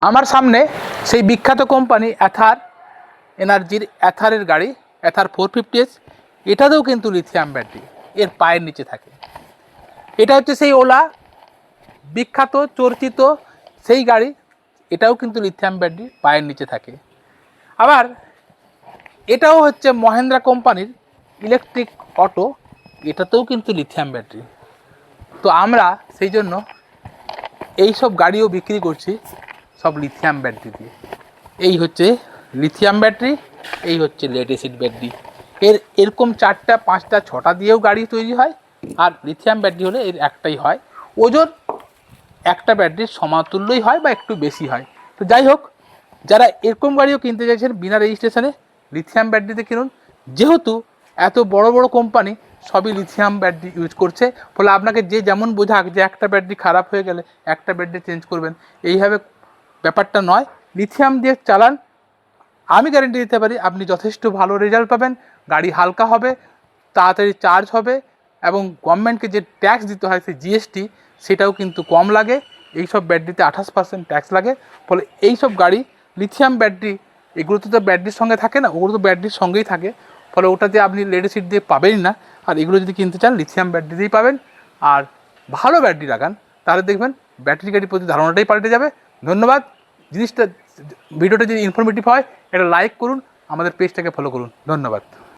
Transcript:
আমার সামনে সেই বিখ্যাত কোম্পানি অ্যাথার এনার্জির অ্যাথারের গাড়ি অ্যাথার 450S। এটাতেও কিন্তু লিথিয়াম ব্যাটারি এর পায়ের নিচে থাকে। এটা হচ্ছে সেই ওলা বিখ্যাত চর্চিত সেই গাড়ি, এটাও কিন্তু লিথিয়াম ব্যাটারি পায়ের নিচে থাকে। আবার এটাও হচ্ছে মহেন্দ্রা কোম্পানির ইলেকট্রিক অটো, এটাতেও কিন্তু লিথিয়াম ব্যাটারি। তো আমরা সেই জন্য এই সব গাড়িও বিক্রি করছি সব লিথিয়াম ব্যাটারি দিয়ে। এই হচ্ছে লিথিয়াম ব্যাটারি, এই হচ্ছে লেড অ্যাসিড ব্যাটারি। এরকম 4টা 5টা 6টা দিয়েও গাড়ি তৈরি হয়, আর লিথিয়াম ব্যাটারি হলে এর একটাই হয়। ওজন একটা ব্যাটারির সমতুল্যই হয় বা একটু বেশি হয়। তো যাই হোক, যারা এরকম গাড়িও কিনতে চাইছেন বিনা রেজিস্ট্রেশনে, লিথিয়াম ব্যাটারিতে কিনুন। যেহেতু এত বড় বড় কোম্পানি সবই লিথিয়াম ব্যাটারি ইউজ করছে, ফলে আপনাকে যে যেমন বোঝাক যে একটা ব্যাটারি খারাপ হয়ে গেলে একটা ব্যাটারি চেঞ্জ করবেন, এইভাবে ব্যাপারটা নয়। লিথিয়াম দিয়ে চালান, আমি গ্যারেন্টি দিতে পারি আপনি যথেষ্ট ভালো রেজাল্ট পাবেন। গাড়ি হালকা হবে, তাড়াতাড়ি চার্জ হবে, এবং গভর্নমেন্টকে যে ট্যাক্স দিতে হয় সেই জিএসটি, সেটাও কিন্তু কম লাগে। এইসব ব্যাটারিতে 28% ট্যাক্স লাগে। ফলে এইসব গাড়ি লিথিয়াম ব্যাটারি, এগুলো তো ব্যাটারির সঙ্গে থাকে না, ওগুলো তো ব্যাটারির সঙ্গেই থাকে। ফলে ওটাতে আপনি লেড অ্যাসিড দিয়ে পাবেনই না। আর এগুলো যদি কিনতে চান লিথিয়াম ব্যাটারি দিয়েই পাবেন। আর ভালো ব্যাটারি লাগান, তাহলে দেখবেন ব্যাটারি গাড়ির প্রতি ধারণাটাই পাল্টে যাবে। ধন্যবাদ। ভিডিওটা যদি ইনফরমেটিভ হয় এটা লাইক করুন, আমাদের পেজটাকে ফলো করুন। ধন্যবাদ।